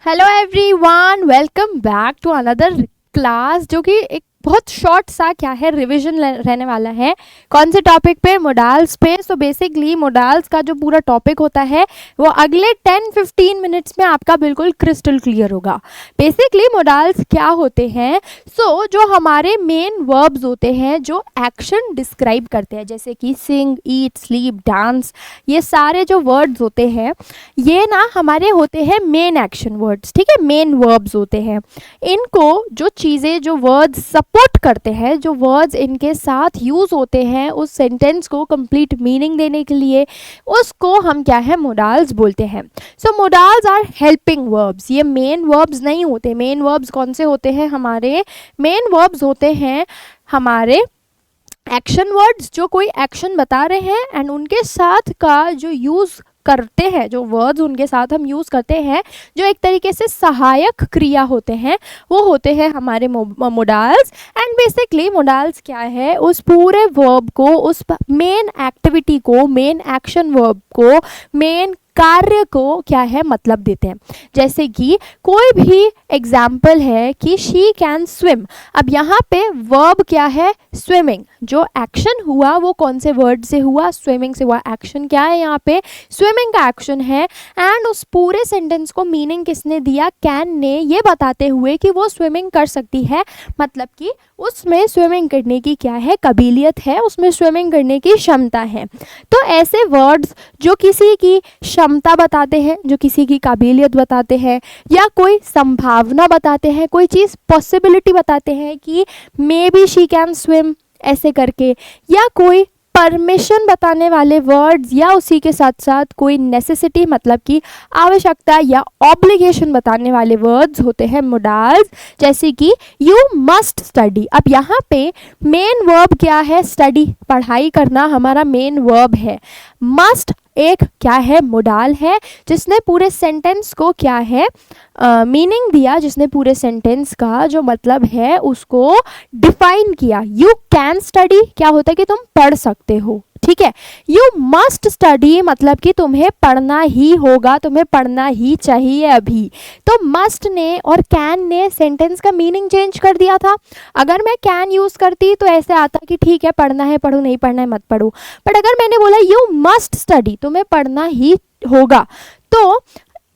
Hello everyone, welcome back to another class जो कि एक बहुत शॉर्ट सा क्या है रिवीजन रहने वाला है। कौन से टॉपिक पे? मोडाल्स पे। सो बेसिकली मोडाल्स का जो पूरा टॉपिक होता है वो अगले 10-15 मिनट्स में आपका बिल्कुल क्रिस्टल क्लियर होगा। बेसिकली मोडाल्स क्या होते हैं? जो हमारे मेन वर्ब्स होते हैं जो एक्शन डिस्क्राइब करते हैं, जैसे कि सिंग, ईट, स्लीप, डांस, ये सारे जो वर्ड्स होते हैं ये ना हमारे होते हैं मेन एक्शन वर्ड्स। ठीक है, मेन वर्ब्स होते हैं। इनको जो चीज़ें, जो वर्ड्स सपोर्ट करते हैं, जो वर्ड्स इनके साथ यूज़ होते हैं उस सेंटेंस को कंप्लीट मीनिंग देने के लिए, उसको हम क्या है, मोडाल्स बोलते हैं। सो मोडाल्स आर हेल्पिंग वर्ब्स। ये मेन वर्ब्स नहीं होते। मेन वर्ब्स कौन से होते हैं? हमारे मेन वर्ब्स होते हैं हमारे एक्शन वर्ड्स, जो कोई एक्शन बता रहे हैं एंड उनके साथ का जो यूज़ करते हैं, जो वर्ड्स उनके साथ हम यूज़ करते हैं, जो एक तरीके से सहायक क्रिया होते हैं, वो होते हैं हमारे मोडाल्स। एंड बेसिकली मोडाल्स क्या है, उस पूरे वर्ब को, उस मेन एक्टिविटी को, मेन एक्शन वर्ब को, मेन कार्य को क्या है, मतलब देते हैं। जैसे कि कोई भी एग्जाम्पल है कि शी कैन स्विम। अब यहाँ पे वर्ब क्या है? स्विमिंग। जो एक्शन हुआ वो कौन से वर्ड से हुआ? स्विमिंग से हुआ। एक्शन क्या है यहाँ पे? स्विमिंग का एक्शन है। एंड उस पूरे सेंटेंस को मीनिंग किसने दिया? कैन ने, ये बताते हुए कि वो स्विमिंग कर सकती है। मतलब कि उसमें स्विमिंग करने की क्या है, काबिलियत है, उसमें स्विमिंग करने की क्षमता है। तो ऐसे वर्ड्स जो किसी की क्षमता बताते हैं, जो किसी की काबिलियत बताते हैं, या कोई संभावना बताते हैं, कोई चीज़ पॉसिबिलिटी बताते हैं कि may be she can swim ऐसे करके, या कोई परमिशन बताने वाले वर्ड्स, या उसी के साथ साथ कोई नेसेसिटी मतलब कि आवश्यकता या ऑब्लिगेशन बताने वाले वर्ड्स होते हैं मोडाल्स। जैसे कि यू मस्ट स्टडी। अब यहाँ पे मेन वर्ब क्या है? स्टडी, पढ़ाई करना हमारा मेन वर्ब है। मस्ट एक क्या है, मोडाल है, जिसने पूरे सेंटेंस को क्या है, मीनिंग दिया, जिसने पूरे सेंटेंस का जो मतलब है उसको डिफाइन किया। यू कैन स्टडी क्या होता है कि तुम पढ़ सकते हो। ठीक है, यू मस्ट स्टडी मतलब कि तुम्हें पढ़ना ही होगा, तुम्हें पढ़ना ही चाहिए अभी। तो मस्ट ने और कैन ने सेंटेंस का मीनिंग चेंज कर दिया था। अगर मैं कैन यूज़ करती तो ऐसे आता कि ठीक है, पढ़ना है पढ़ो, नहीं पढ़ना है मत पढ़ो। बट अगर मैंने बोला यू मस्ट स्टडी, तुम्हें पढ़ना ही होगा, तो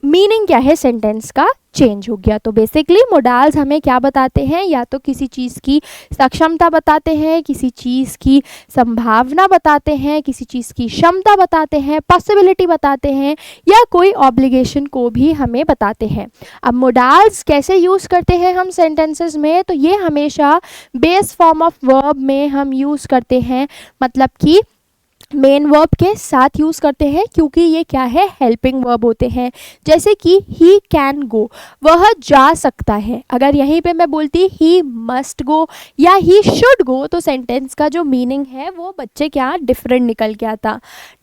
मीनिंग क्या है, सेंटेंस का चेंज हो गया। तो बेसिकली मोडाल्स हमें क्या बताते हैं? या तो किसी चीज़ की सक्षमता बताते हैं, किसी चीज़ की संभावना बताते हैं, किसी चीज़ की क्षमता बताते हैं, पॉसिबिलिटी बताते हैं, या कोई ऑब्लिगेशन को भी हमें बताते हैं। अब मोडाल्स कैसे यूज़ करते हैं हम सेंटेंसेस में? तो ये हमेशा बेस फॉर्म ऑफ वर्ब में हम यूज़ करते हैं, मतलब कि मेन वर्ब के साथ यूज़ करते हैं, क्योंकि ये क्या है, हेल्पिंग वर्ब होते हैं। जैसे कि ही कैन गो, वह जा सकता है। अगर यहीं पे मैं बोलती ही मस्ट गो या ही शुड गो, तो सेंटेंस का जो मीनिंग है वो बच्चे क्या डिफरेंट निकल के आता।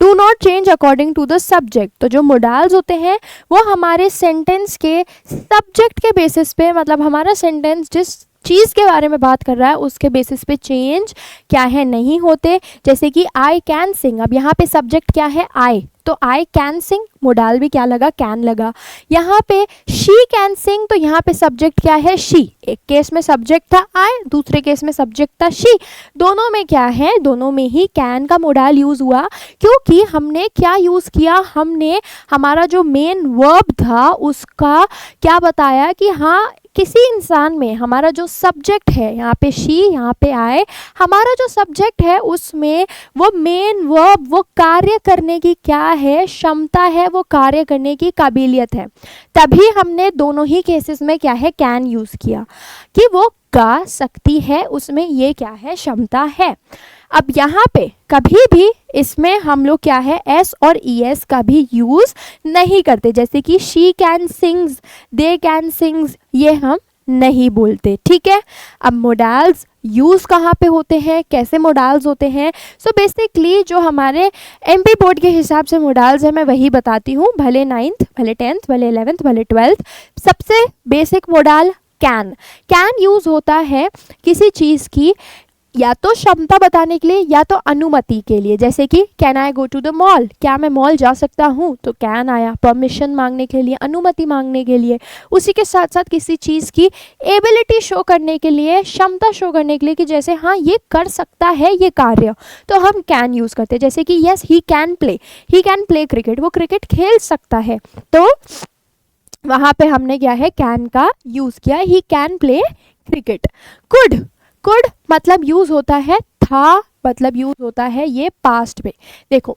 Do not change according to the subject. तो जो मोडाल्स होते हैं वो हमारे सेंटेंस के सब्जेक्ट के बेसिस पे, मतलब हमारा सेंटेंस जिस चीज़ के बारे में बात कर रहा है उसके बेसिस पे चेंज क्या है, नहीं होते। जैसे कि आई कैन सिंग। अब यहाँ पे सब्जेक्ट क्या है, आई, तो आई कैन सिंग, मोडाल भी क्या लगा, कैन लगा। यहाँ पे शी कैन सिंग, तो यहाँ पे सब्जेक्ट क्या है, शी। एक केस में सब्जेक्ट था आई, दूसरे केस में सब्जेक्ट था शी। दोनों में क्या है, दोनों में ही कैन का मोडाल यूज़ हुआ, क्योंकि हमने क्या यूज़ किया, हमने हमारा जो मेन वर्ब था उसका क्या बताया कि हाँ, किसी इंसान में हमारा जो सब्जेक्ट है, यहाँ पे शी, यहाँ पे आए, हमारा जो सब्जेक्ट है उसमें वो मेन वर्ब, वो कार्य करने की क्या है, क्षमता है, वो कार्य करने की काबिलियत है। तभी हमने दोनों ही केसेस में क्या है, कैन यूज़ किया कि वो गा सकती है, उसमें ये क्या है, क्षमता है। अब यहाँ पे कभी भी इसमें हम लोग क्या है, एस और ई एस का भी यूज़ नहीं करते। जैसे कि she can sings, they can sings, ये हम नहीं बोलते। ठीक है, अब मोडाल्स यूज़ कहाँ पे होते हैं, कैसे मोडाल्स होते हैं? सो बेसिकली जो हमारे एमपी बोर्ड के हिसाब से मोडाल्स है मैं वही बताती हूँ, भले 9th, भले 10th, भले 11th, भले 12th। सबसे बेसिक मोडाल कैन यूज़ होता है किसी चीज़ की या तो क्षमता बताने के लिए या तो अनुमति के लिए, जैसे कि can I go to the mall, क्या मैं मॉल जा सकता हूँ, तो कैन आया परमिशन मांगने के लिए, अनुमति मांगने के लिए। उसी के साथ साथ किसी चीज़ की एबिलिटी शो करने के लिए, क्षमता शो करने के लिए कि जैसे हाँ ये कर सकता है ये कार्य, तो हम कैन यूज़ करते हैं। जैसे कि yes he can play cricket, वो क्रिकेट खेल सकता है, तो वहाँ पे हमने क्या है कैन का यूज़ किया, he can play cricket. Could मतलब यूज़ होता है था, मतलब यूज़ होता है ये पास्ट में। देखो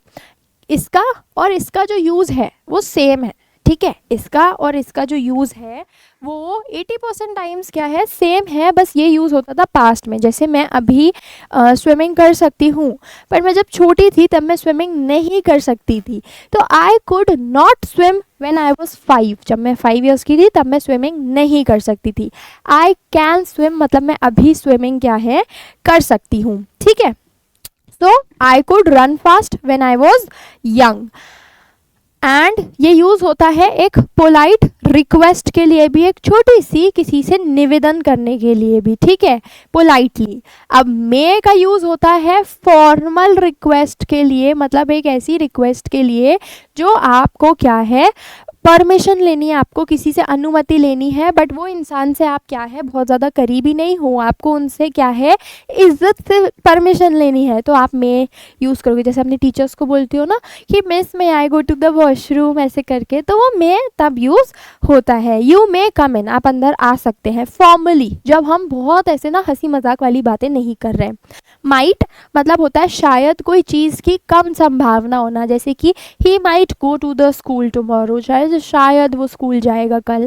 इसका और इसका जो यूज़ है वो सेम है, ठीक है, इसका और इसका जो यूज़ है वो 80% टाइम्स क्या है सेम है, बस ये यूज़ होता था पास्ट में। जैसे मैं अभी स्विमिंग कर सकती हूँ, पर मैं जब छोटी थी तब मैं स्विमिंग नहीं कर सकती थी, तो I could not swim when I was 5, जब मैं 5 ईयर्स की थी तब मैं स्विमिंग नहीं कर सकती थी। आई कैन स्विम मतलब मैं अभी स्विमिंग क्या है कर सकती हूँ, ठीक है। So I could run fast when I was young. And ये यूज़ होता है एक पोलाइट रिक्वेस्ट के लिए भी, एक छोटी सी किसी से निवेदन करने के लिए भी, ठीक है, पोलाइटली। अब मे का यूज़ होता है फॉर्मल रिक्वेस्ट के लिए, मतलब एक ऐसी रिक्वेस्ट के लिए जो आपको क्या है परमिशन लेनी है, आपको किसी से अनुमति लेनी है, बट वो इंसान से आप क्या है बहुत ज़्यादा करीबी नहीं हो, आपको उनसे क्या है इज्जत से परमिशन लेनी है, तो आप मे यूज़ करोगे। जैसे अपने टीचर्स को बोलती हो ना कि miss may I go to the washroom, ऐसे करके, तो वो मे तब यूज़ होता है। यू मे कम इन, आप अंदर आ सकते हैं फॉर्मली, जब हम बहुत ऐसे ना हंसी मजाक वाली बातें नहीं कर रहे हैं। माइट मतलब होता है शायद कोई चीज़ की कम संभावना होना, जैसे कि he might go to the school tomorrow, शायद वो स्कूल जाएगा कल।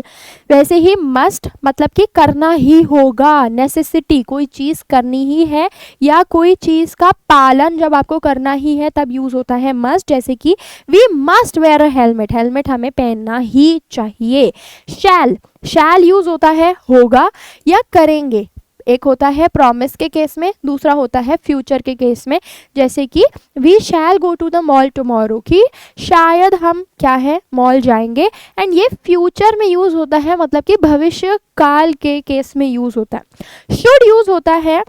वैसे ही मस्ट मतलब कि करना ही होगा, नेसेसिटी, कोई चीज़ करनी ही है या कोई चीज़ का पालन जब आपको करना ही है तब यूज़ होता है मस्ट। जैसे कि we must wear a helmet, helmet हमें पहनना ही चाहिए। शैल यूज़ होता है होगा या करेंगे, एक होता है प्रॉमिस के केस में, दूसरा होता है फ्यूचर के केस में। जैसे कि we shall go to the mall tomorrow, कि शायद हम क्या है मॉल जाएंगे, एंड ये फ्यूचर में यूज़ होता है, मतलब कि भविष्य काल के केस में यूज़ होता है। शुड यूज़ होता है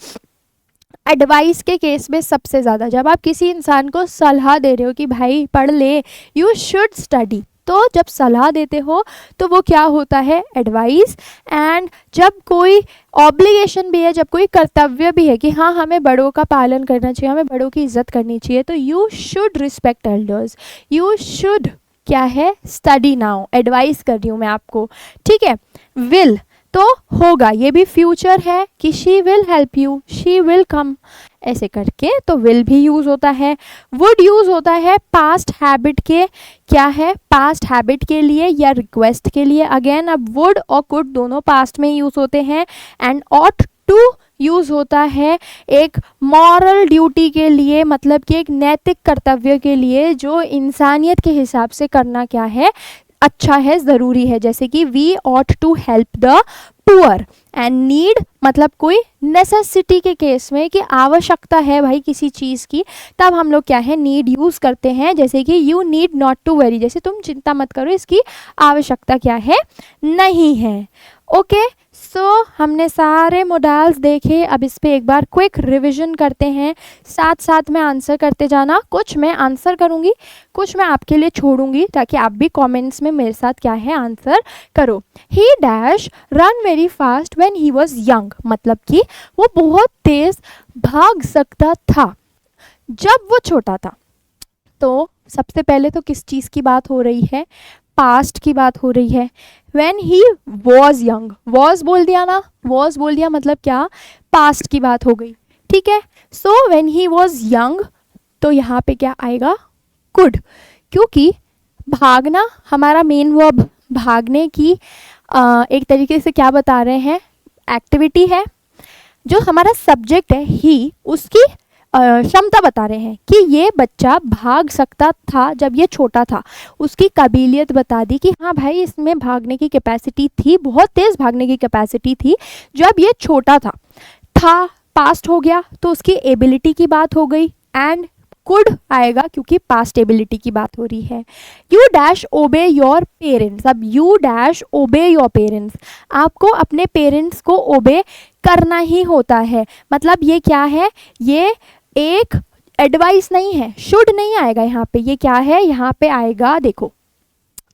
एडवाइस के केस में सबसे ज़्यादा, जब आप किसी इंसान को सलाह दे रहे हो कि भाई पढ़ ले, यू शुड स्टडी, तो जब सलाह देते हो तो वो क्या होता है एडवाइस। एंड जब कोई ऑब्लिगेशन भी है, जब कोई कर्तव्य भी है कि हाँ हमें बड़ों का पालन करना चाहिए, हमें बड़ों की इज्जत करनी चाहिए, तो you should respect elders, you should क्या है स्टडी नाउ, एडवाइस कर रही हूँ मैं आपको, ठीक है। विल तो होगा, ये भी फ्यूचर है कि she will help you, she will come, ऐसे करके तो विल भी यूज़ होता है। वुड यूज़ होता है पास्ट हैबिट के, क्या है पास्ट हैबिट के लिए या रिक्वेस्ट के लिए। अगेन अब वुड और कुड दोनों पास्ट में यूज़ होते हैं। एंड ऑट टू यूज़ होता है एक मॉरल ड्यूटी के लिए, मतलब कि एक नैतिक कर्तव्य के लिए जो इंसानियत के हिसाब से करना क्या है अच्छा है, ज़रूरी है। जैसे कि we ought to help the poor. And need मतलब कोई नेसेसिटी के केस में कि आवश्यकता है भाई किसी चीज़ की, तब हम लोग क्या है नीड यूज़ करते हैं। जैसे कि you need not to worry, जैसे तुम चिंता मत करो, इसकी आवश्यकता क्या है नहीं है। ओके, सो हमने सारे मॉडल्स देखे, अब इस पे एक बार क्विक रिवीजन करते हैं, साथ साथ में आंसर करते जाना। कुछ मैं आंसर करूँगी, कुछ मैं आपके लिए छोड़ूंगी ताकि आप भी कमेंट्स में मेरे साथ क्या है आंसर करो। ही dash run very fast when he was young, मतलब कि वो बहुत तेज़ भाग सकता था जब वो छोटा था। तो सबसे पहले तो किस चीज़ की बात हो रही है, पास्ट की बात हो रही है। When he was young, was बोल दिया ना, was बोल दिया मतलब क्या पास्ट की बात हो गई, ठीक है। सो when he was young, तो यहाँ पे क्या आएगा could, क्योंकि भागना हमारा मेन वर्ब, भागने की एक तरीके से क्या बता रहे हैं एक्टिविटी है। जो हमारा सब्जेक्ट है ही, उसकी क्षमता बता रहे हैं कि ये बच्चा भाग सकता था जब ये छोटा था। उसकी काबिलियत बता दी कि हाँ भाई इसमें भागने की कैपेसिटी थी, बहुत तेज़ भागने की कैपेसिटी थी जब ये छोटा था पास्ट हो गया तो उसकी एबिलिटी की बात हो गई। एंड कुड आएगा क्योंकि पास्ट एबिलिटी की बात हो रही है। You dash obey your parents, अब you dash obey your parents, आपको अपने पेरेंट्स को ओबे करना ही होता है। मतलब ये क्या है, ये एक एडवाइस नहीं है, शुड नहीं आएगा यहाँ पे, ये क्या है, यहाँ पे आएगा, देखो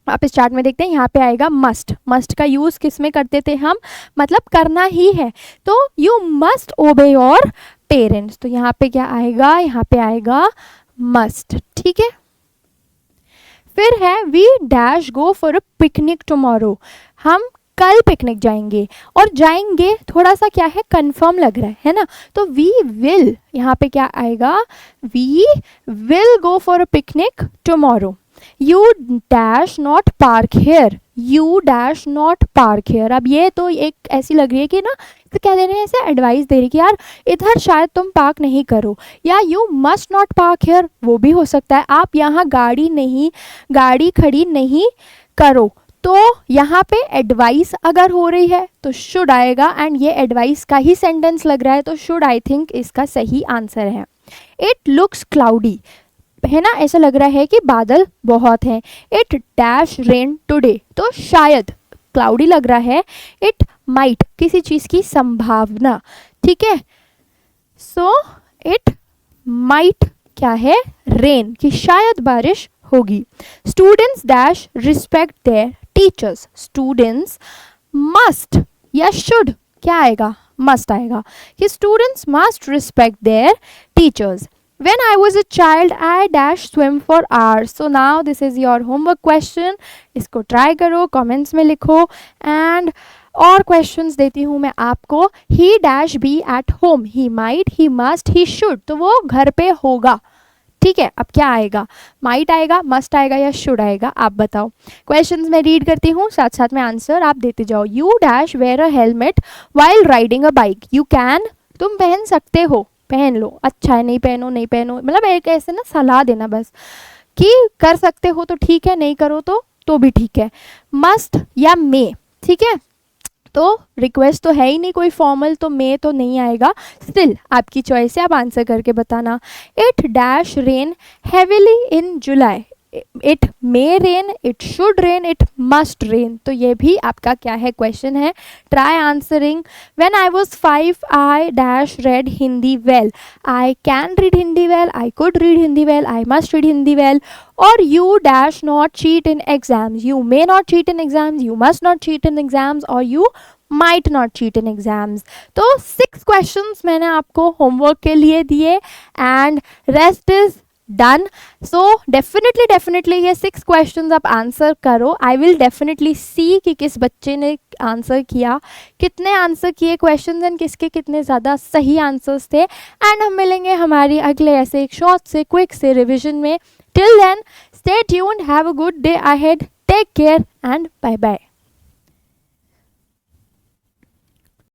आप इस चार्ट में देखते हैं, यहाँ पे आएगा मस्ट। मस्ट का यूज किस में करते थे हम, मतलब करना ही है, तो यू मस्ट ओबे योर पेरेंट्स, तो यहाँ पे क्या आएगा, यहाँ पे आएगा मस्ट। ठीक है, फिर है we dash go for a picnic tomorrow, हम कल पिकनिक जाएंगे, और जाएंगे थोड़ा सा क्या है, कंफर्म लग रहा है ना, तो वी विल, यहाँ पे क्या आएगा, we will go for a picnic tomorrow. You dash not park here, you dash not park here. अब ये तो एक ऐसी लग रही है कि ना, तो क्या दे रहे हैं, ऐसे एडवाइस दे रही है कि यार इधर शायद तुम पार्क नहीं करो, या you must not park here, वो भी हो सकता है, आप यहाँ गाड़ी खड़ी नहीं करो। तो यहाँ पे एडवाइस अगर हो रही है तो शुड आएगा, एंड ये एडवाइस का ही सेंटेंस लग रहा है, तो शुड आई थिंक इसका सही आंसर है। इट लुक्स क्लाउडी, है ना, ऐसा लग रहा है कि बादल बहुत हैं। इट डैश रेन टुडे, तो शायद क्लाउडी लग रहा है। इट माइट, किसी चीज़ की संभावना, ठीक है, सो इट माइट क्या है, रेन, कि शायद बारिश होगी। Students dash respect there teachers, students must या शुड, क्या आएगा, मस्ट आएगा, कि students must respect there teachers. When I was a child, I dash swim for hours. So now this is your homework question. इसको try करो, comments में लिखो, and और questions देती हूँ मैं आपको। He dash be at home. He might, he must, he should. तो वो घर पे होगा, ठीक है। अब क्या आएगा, might आएगा, must आएगा या should आएगा, आप बताओ। क्वेश्चंस मैं रीड करती हूँ, साथ साथ में आंसर आप देते जाओ। You dash wear a helmet while riding a bike. You can, तुम पहन सकते हो, पहन लो, अच्छा है, नहीं पहनो नहीं पहनो, मतलब एक ऐसे ना सलाह देना बस, कि कर सकते हो तो ठीक है, नहीं करो तो भी ठीक है। मस्ट या मे, ठीक है, तो रिक्वेस्ट तो है ही नहीं कोई फॉर्मल, तो मे तो नहीं आएगा, स्टिल आपकी चॉइस है, आप आंसर करके बताना। It dash rain heavily in July, it may rain, it should rain, it must rain, तो ये भी आपका क्या है, क्वेश्चन है। Try answering. When I was 5 I dash read Hindi well, I can read Hindi well, I could read Hindi well, I must read Hindi well, और you dash not cheat in exams, you may not cheat in exams, you must not cheat in exams, और you might not cheat in exams. तो 6 questions मैंने आपको homework के लिए दिए, and rest is done. So definitely ये 6 questions आप answer करो। आई विल डेफिनेटली सी कि किस बच्चे ने आंसर किया, कितने आंसर किए क्वेश्चंस, एंड किसके कितने ज़्यादा सही आंसर्स थे। एंड हम मिलेंगे हमारी अगले ऐसे एक शॉर्ट से क्विक से रिविजन में। Till then stay tuned, have a good day ahead, take care and bye bye.